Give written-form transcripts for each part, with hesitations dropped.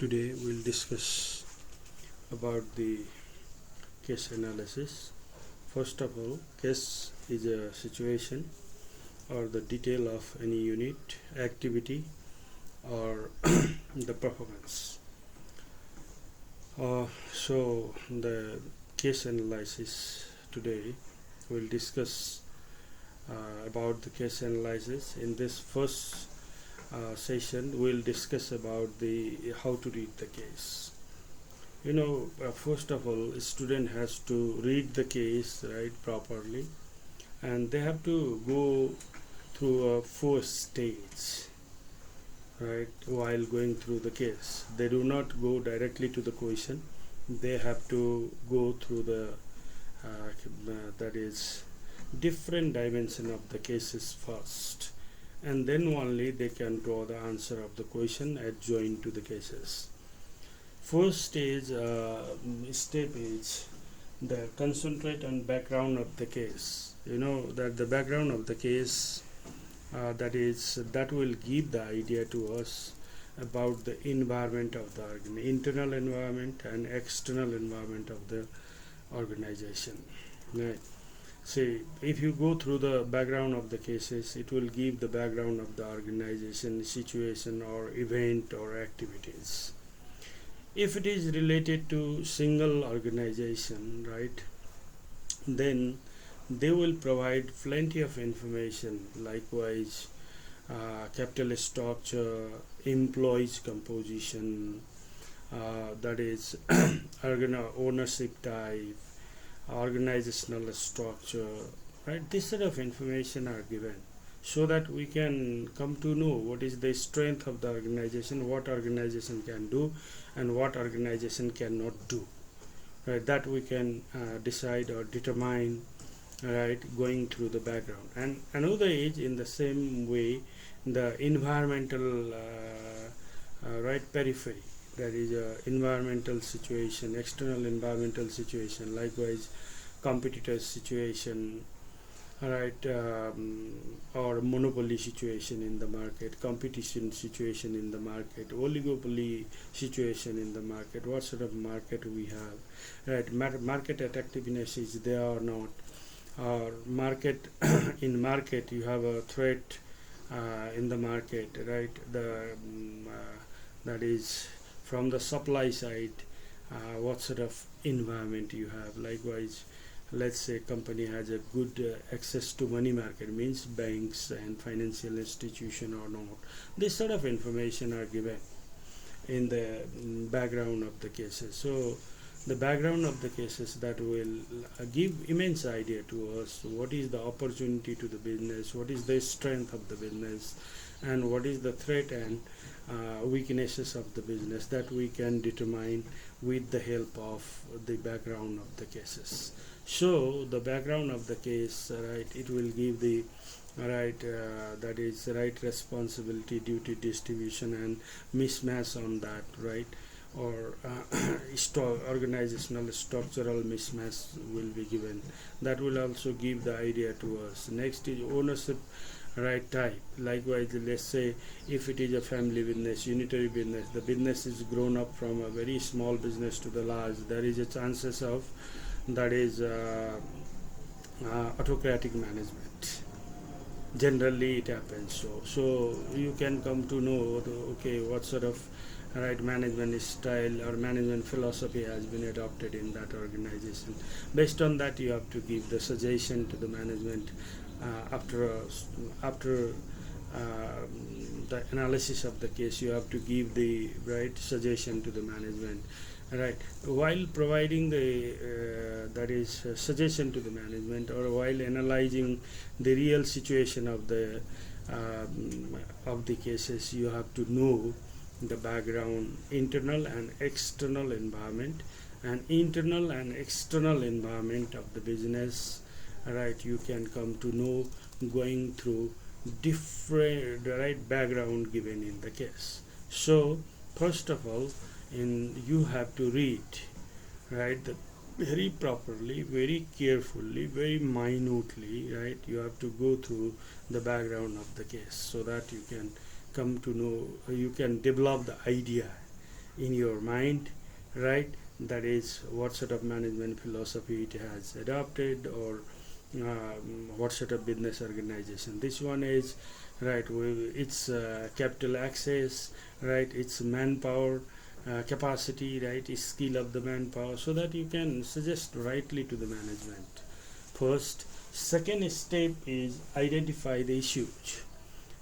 Today we'll discuss about the case analysis. First of all, case is a situation or the detail of any unit, activity, or the performance. So the case analysis today we'll discuss about the case analysis. In this first session, we'll discuss about the how to read the case. First of all, a student has to read the case right properly, and they have to go through a first stage right while going through the case. They do not go directly to the question. They have to go through the that is different dimension of the cases first, and then only they can draw the answer of the question adjoined to the cases. First step is the concentrate on background of the case. That the background of the case that will give the idea to us about the environment of the internal environment and external environment of the organization. Right. See, if you go through the background of the cases, it will give the background of the organization, situation, or event or activities. If it is related to single organization, right, then they will provide plenty of information. Likewise, capital structure, employees composition, that is ownership type, organizational structure, right? This sort of information are given so that we can come to know what is the strength of the organization, what organization can do, and what organization cannot do. Right? That we can decide or determine, right, going through the background. And another is in the same way the environmental right periphery, that is environmental situation, external environmental situation, likewise competitors situation, right, or monopoly situation in the market, competition situation in the market, oligopoly situation in the market, what sort of market we have, right, market attractiveness is there or not, or market in market you have a threat in the market, right, that is from the supply side, what sort of environment you have. Likewise, let's say company has a good access to money market, means banks and financial institution or not. This sort of information are given in the background of the cases. So the background of the cases that will give immense idea to us what is the opportunity to the business, what is the strength of the business, and what is the threat and weaknesses of the business, that we can determine with the help of the background of the cases. So the background of the case, right, it will give the right that is right responsibility, duty distribution, and mismatch on that, right, or organizational structural mismatch will be given. That will also give the idea to us. Next is ownership right type. Likewise, let's say if it is a family business, unitary business, the business is grown up from a very small business to the large, there is a chances of that is autocratic management. Generally it happens. So you can come to know, okay, what sort of right management style or management philosophy has been adopted in that organization. Based on that, you have to give the suggestion to the management after the analysis of the case. You have to give the right suggestion to the management, right, while providing the that is suggestion to the management, or while analyzing the real situation of the cases. You have to know the background, internal and external environment, and internal and external environment of the business, right, you can come to know going through different right background given in the case. So first of all, you have to read, right, the very properly, very carefully, very minutely, right, you have to go through the background of the case so that you can come to know, you can develop the idea in your mind, right? That is what sort of management philosophy it has adopted, or what sort of business organization. This one is right. It's capital access, right? It's manpower capacity, right? Is skill of the manpower, so that you can suggest rightly to the management. First, second step is identify the issues,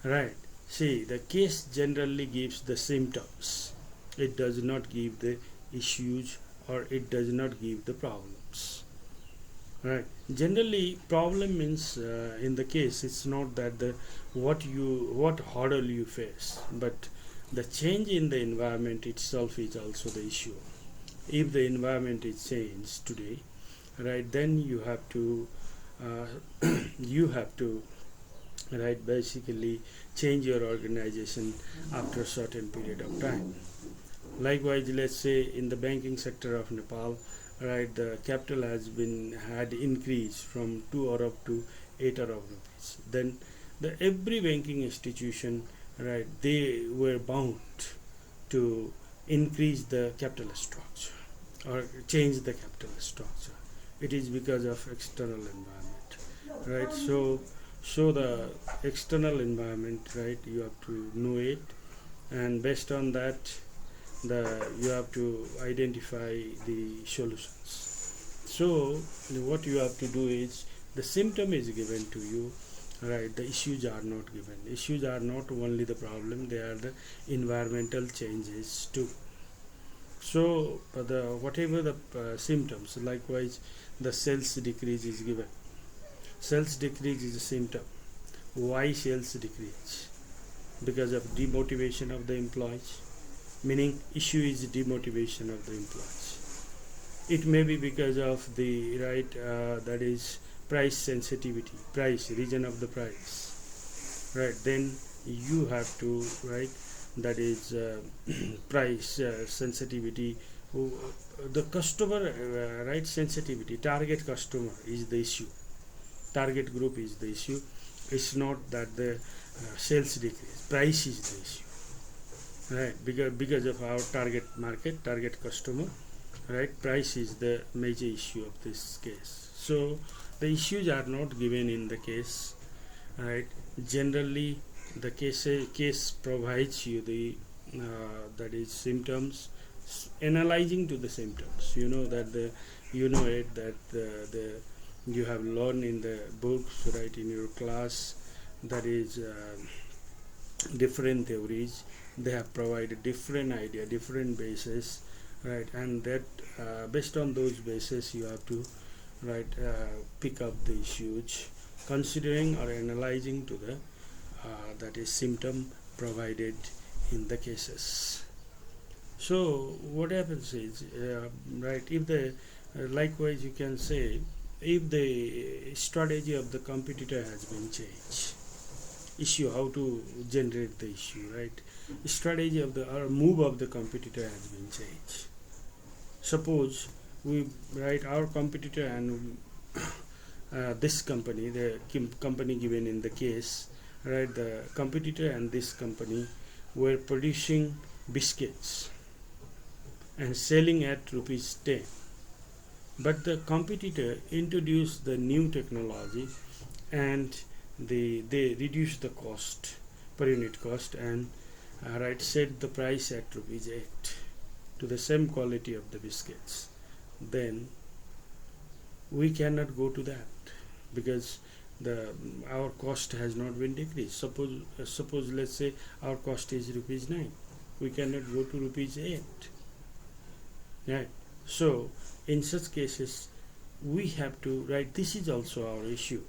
right? See, the case generally gives the symptoms. It does not give the issues, or it does not give the problems, right? Generally problem means in the case it's not that the what hurdle you face, but the change in the environment itself is also the issue. If the environment is changed today, right, then you have to you have to, right, basically change your organization after a certain period of time. Likewise, let's say in the banking sector of Nepal, right, the capital has been had increased from 2 arab to 8 arab rupees. Then the every banking institution, right, they were bound to increase the capital structure or change the capital structure. It is because of external environment, right? So the external environment, right, you have to know it, and based on that, you have to identify the solutions. So what you have to do is, the symptom is given to you, right? The issues are not given. Issues are not only the problem, they are the environmental changes too. So the whatever the symptoms, likewise the sales decrease is given. Sales decrease is a symptom. Why sales decrease? Because of demotivation of the employees, meaning issue is demotivation of the employees. It may be because of the right that is price sensitivity, price region of the price, right? Then you have to, right, that is price sensitivity. The customer right, sensitivity, target customer is the issue, target group is the issue. It's not that the sales decrease, price is the issue, right? Because of our target market, target customer, right, price is the major issue of this case. So the issues are not given in the case, right? Generally the case provides you the that is symptoms, analyzing to the symptoms. You know that the you know it that the you have learned in the books, right, in your class, that is different theories. They have provided different idea, different basis, right, and that based on those bases you have to, right, pick up the issues, considering or analyzing to the that is symptom provided in the cases. So what happens is, right, if the likewise you can say, if the strategy of the competitor has been changed, issue, how to generate the issue, right? Strategy of the or move of the competitor has been changed. Suppose we, right, our competitor and this company, the company given in the case, right, the competitor and this company were producing biscuits and selling at rupees 10, but the competitor introduced the new technology and they reduced the cost, per unit cost, and right, set the price at rupees 8 to the same quality of the biscuits. Then we cannot go to that, because the our cost has not been decreased. Suppose let's say our cost is rupees 9, we cannot go to rupees 8, right? So in such cases we have to, right, this is also our issue.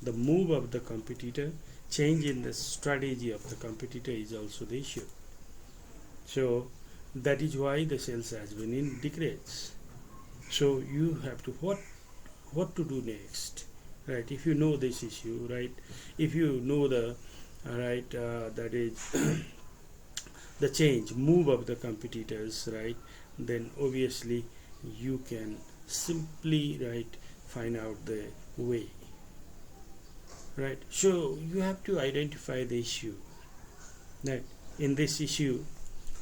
The move of the competitor, change in the strategy of the competitor is also the issue. So that is why the sales has been in decrease. So you have to, what to do next, right? If you know this issue, right, if you know the right that is the change, move of the competitors, right, then obviously you can simply, right, find out the way, right? So you have to identify the issue, right? In this issue,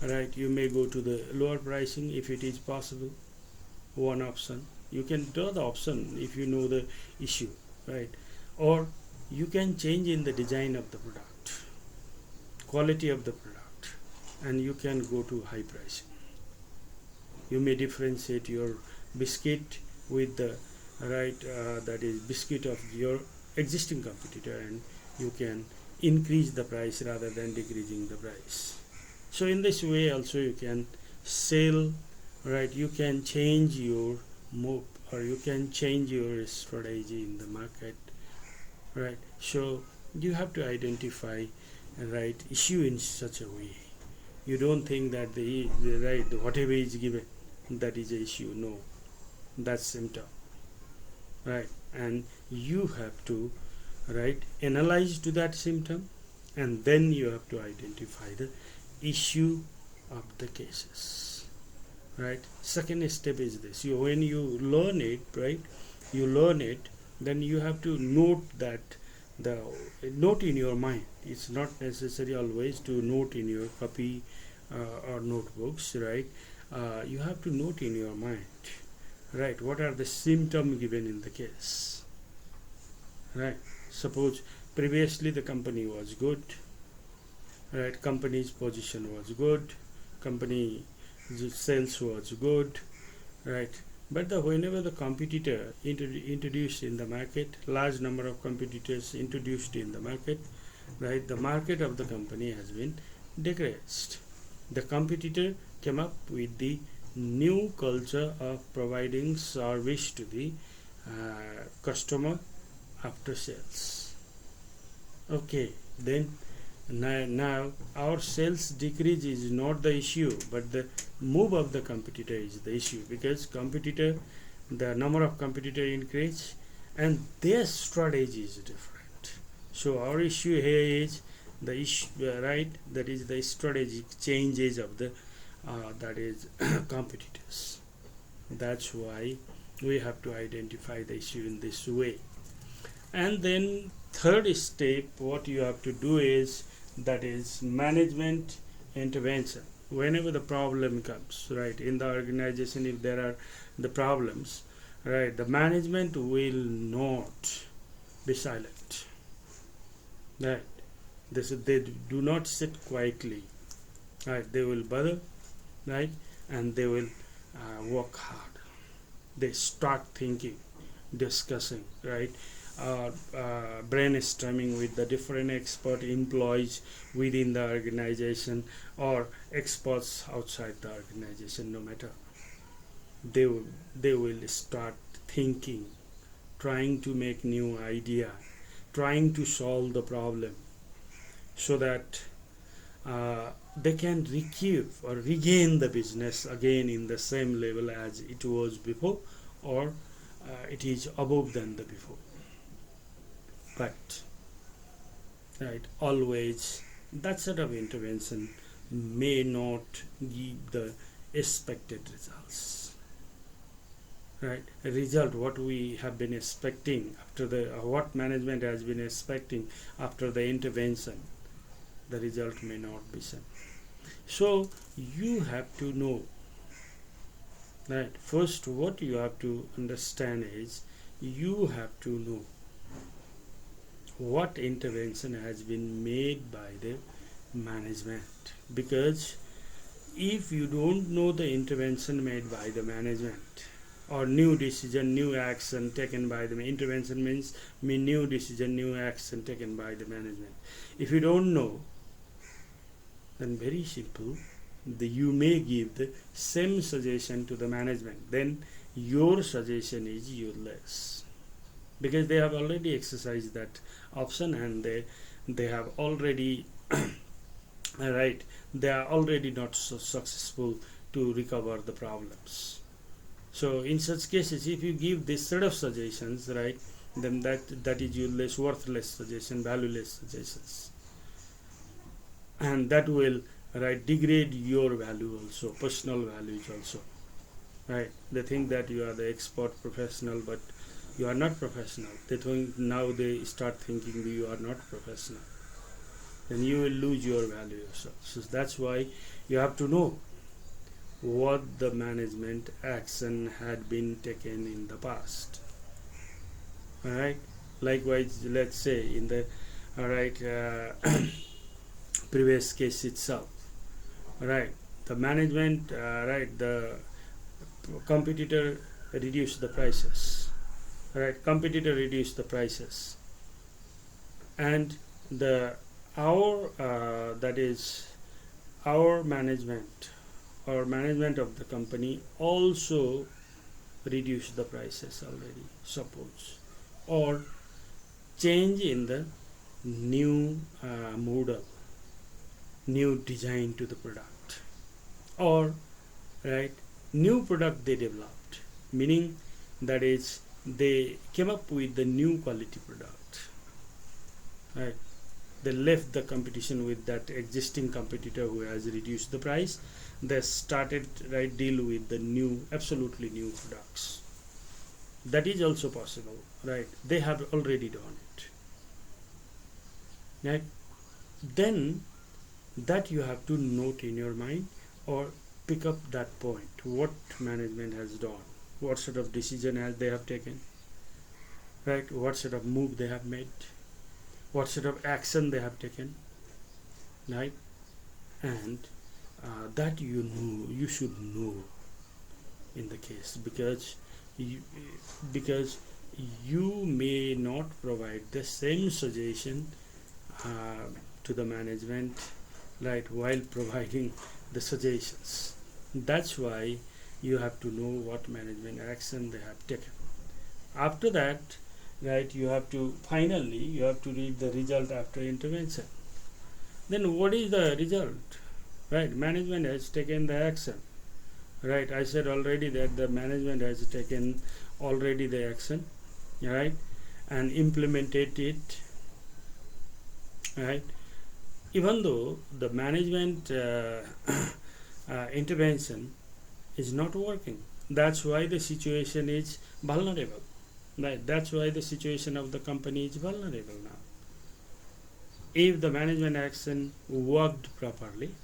right? You may go to the lower pricing if it is possible. One option. You can draw the option if you know the issue, right? Or you can change in the design of the product, quality of the product, and you can go to high pricing. You may differentiate your biscuit with the that is biscuit of your existing competitor, and you can increase the price rather than decreasing the price. So in this way also you can sell, right? You can change your move, or you can change your strategy in the market, right? So you have to identify right issue in such a way. You don't think that the right whatever is given that is a issue. No, that's symptom, right? And you have to analyze to that symptom, and then you have to identify the issue of the cases, right? Second step is this: when you learn it, right, you learn it, then you have to note that the note in your mind. It's not necessary always to note in your copy or notebooks, right? You have to note in your mind, right, what are the symptoms given in the case, right? Suppose previously the company was good, right? Company's position was good, company sales was good, right? But whenever the competitor introduced in the market, large number of competitors introduced in the market, right? The market of the company has been decreased. The competitor came up with the new culture of providing service to the customer after sales. Okay, then now our sales decrease is not the issue, but the move of the competitor is the issue, because competitor, the number of competitor increase and their strategy is different. So our issue here is the issue, right? That is the strategic changes of the that is competitors. That's why we have to identify the issue in this way. And then third step, what you have to do is that is management intervention. Whenever the problem comes, right, in the organization, if there are the problems, right, the management will not be silent, right? They do not sit quietly, right? They will bother, right, and they will work hard. They start thinking, discussing, right, brainstorming with the different expert employees within the organization or experts outside the organization. No matter, they will start thinking, trying to make new idea, trying to solve the problem, so that they can recoup or regain the business again in the same level as it was before, or it is above than the before. But right, always that sort of intervention may not give the expected results, right? A result what we have been expecting after the what management has been expecting after the intervention, the result may not be same. So you have to know, right? First, what you have to understand is you have to know what intervention has been made by the management, because if you don't know the intervention made by the management, or new decision, new action taken by the intervention means new decision, new action taken by the management, if you don't know, then very simple, you may give the same suggestion to the management, then your suggestion is useless, because they have already exercised that option, and they have already right, they are already not so successful to recover the problems. So in such cases, if you give this sort of suggestions, right, then that is useless, worthless suggestion, valueless suggestions, and that will degrade your value also, personal values also, right? They think that you are the expert professional, but you are not professional. They think, now they start thinking that you are not professional, then you will lose your value yourself. So that's why you have to know what the management action had been taken in the past. All right. Likewise, let's say in the previous case itself, right? The management, the competitor reduced the prices, right? Competitor reduced the prices, and the our that is our management of the company also reduced the prices already, suppose, or change in the new model, new design to the product, or right, new product they developed, meaning that is they came up with the new quality product, right? They left the competition with that existing competitor who has reduced the price. They started deal with the new, absolutely new products. That is also possible, right? They have already done it, right? Then that you have to note in your mind, or pick up that point, what management has done, what sort of decision they have taken, right? What sort of move they have made, what sort of action they have taken, right? And that you should know in the case, because you may not provide the same suggestion to the management, right, while providing the suggestions. That's why you have to know what management action they have taken. After that, right, you have to read the result after intervention. Then what is the result? Right, management has taken the action. Right, I said already that the management has taken already the action, right, and implemented it, right. Even though the management intervention is not working, that's why the situation is vulnerable. Right, that's why the situation of the company is vulnerable now. If the management action worked properly,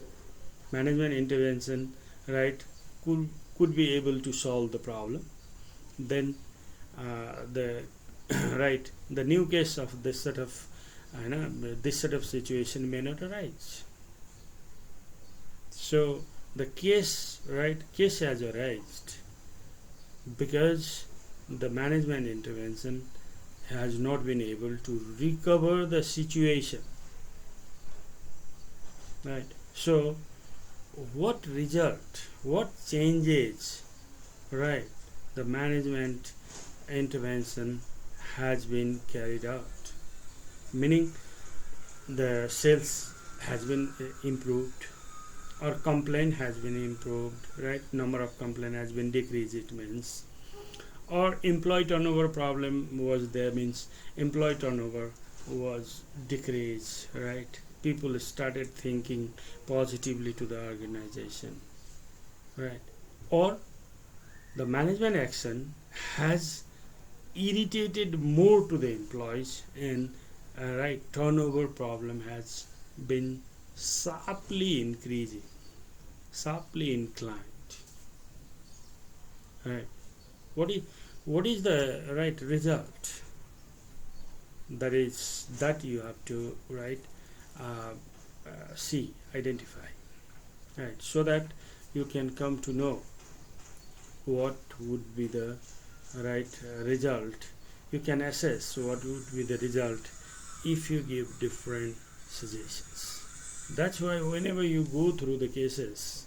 management intervention, right, could be able to solve the problem, then the right, the new case of this sort of situation may not arise. So the case has arisen because the management intervention has not been able to recover the situation, right? So what changes, right, the management intervention has been carried out, meaning the sales has been improved, or complaint has been improved, right, number of complaint has been decreased, it means, or employee turnover problem was there, means employee turnover was decreased, right, people started thinking positively to the organization, right, or the management action has irritated more to the employees, and right, turnover problem has been sharply increasing, sharply inclined, right. What is the right result? That you have to see, identify, right, so that you can come to know what would be the right result. You can assess what would be the result if you give different suggestions. That's why whenever you go through the cases,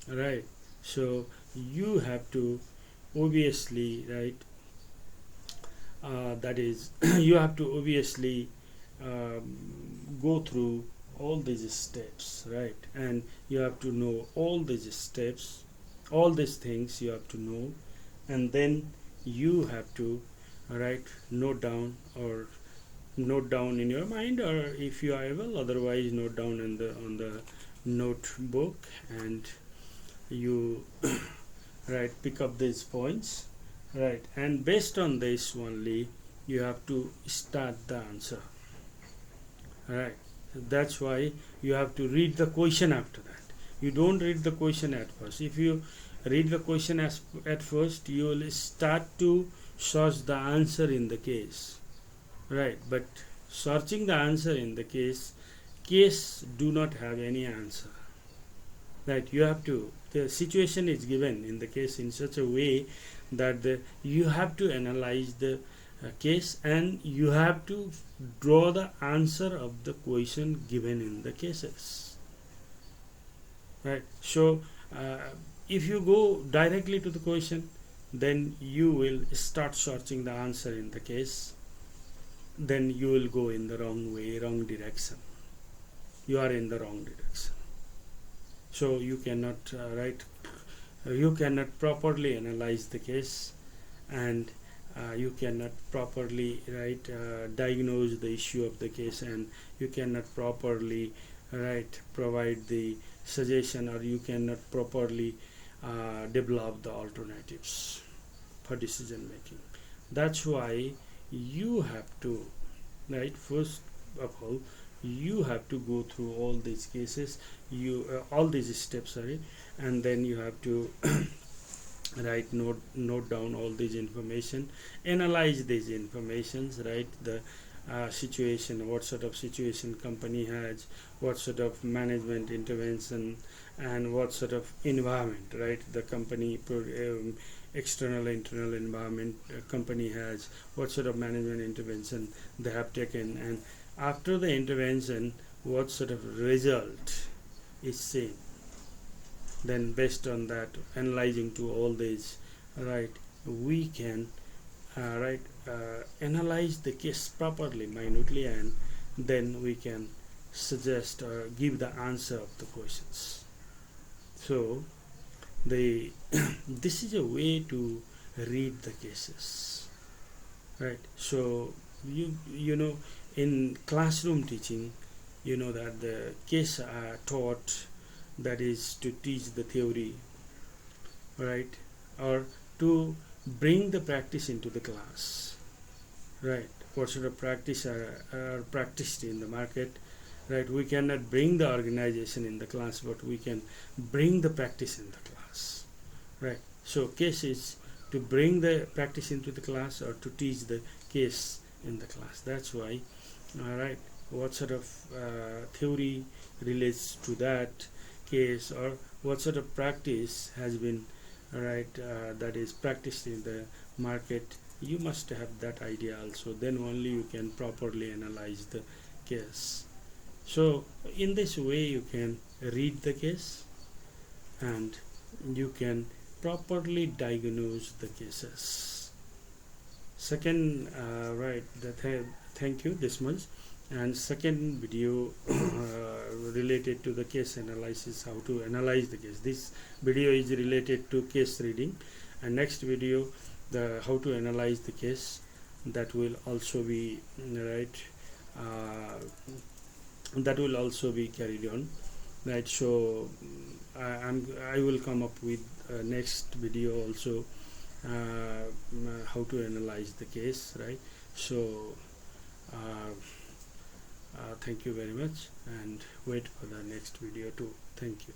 right, so you have to obviously, right, that is you have to obviously go through all these steps, right, and you have to know all these steps, all these things you have to know, and then you have to note down in your mind, or if you are able, otherwise note down on the notebook, and you pick up these points, right, and based on this only you have to start the answer, right. That's why you have to read the question after that. You don't read the question at first. If you read the question at first, you will start to search the answer in the case, right? But searching the answer in the case do not have any answer, right? You have to, the situation is given in the case in such a way that you have to analyze the case, and you have to draw the answer of the question given in the cases, right? So if you go directly to the question, then you will start searching the answer in the case, then you will go in the wrong way, wrong direction. You are in the wrong direction. So you cannot you cannot properly analyze the case, and you cannot properly diagnose the issue of the case, and you cannot properly provide the suggestion, or you cannot properly develop the alternatives for decision making. That's why you have to, first of all, you have to go through all these cases, all these steps, and then you have to note down all these information, analyze these informations, the situation, what sort of situation company has, what sort of management intervention, and what sort of environment, the company external internal environment company has, what sort of management intervention they have taken, and after the intervention what sort of result is seen. Then based on that, analyzing to all these, we can analyze the case properly, minutely, and then we can suggest or give the answer of the questions. So the this is a way to read the cases, so you know, in classroom teaching, you know that the case are taught, that is to teach the theory, or to bring the practice into the class, what sort of practice are practiced in the market, we cannot bring the organization in the class, but we can bring the practice in the class, so case is to bring the practice into the class, or to teach the case in the class. That's why what sort of theory relates to that case, or what sort of practice has been that is practiced in the market, you must have that idea also. Then only you can properly analyze the case. So in this way you can read the case, and you can properly diagnose the cases. Second, thank you this much. And second video related to the case analysis, how to analyze the case. This video is related to case reading, and next video, the how to analyze the case, that will also be that will also be carried on, so I will come up with next video also, how to analyze the case, so thank you very much, and wait for the next video too. Thank you.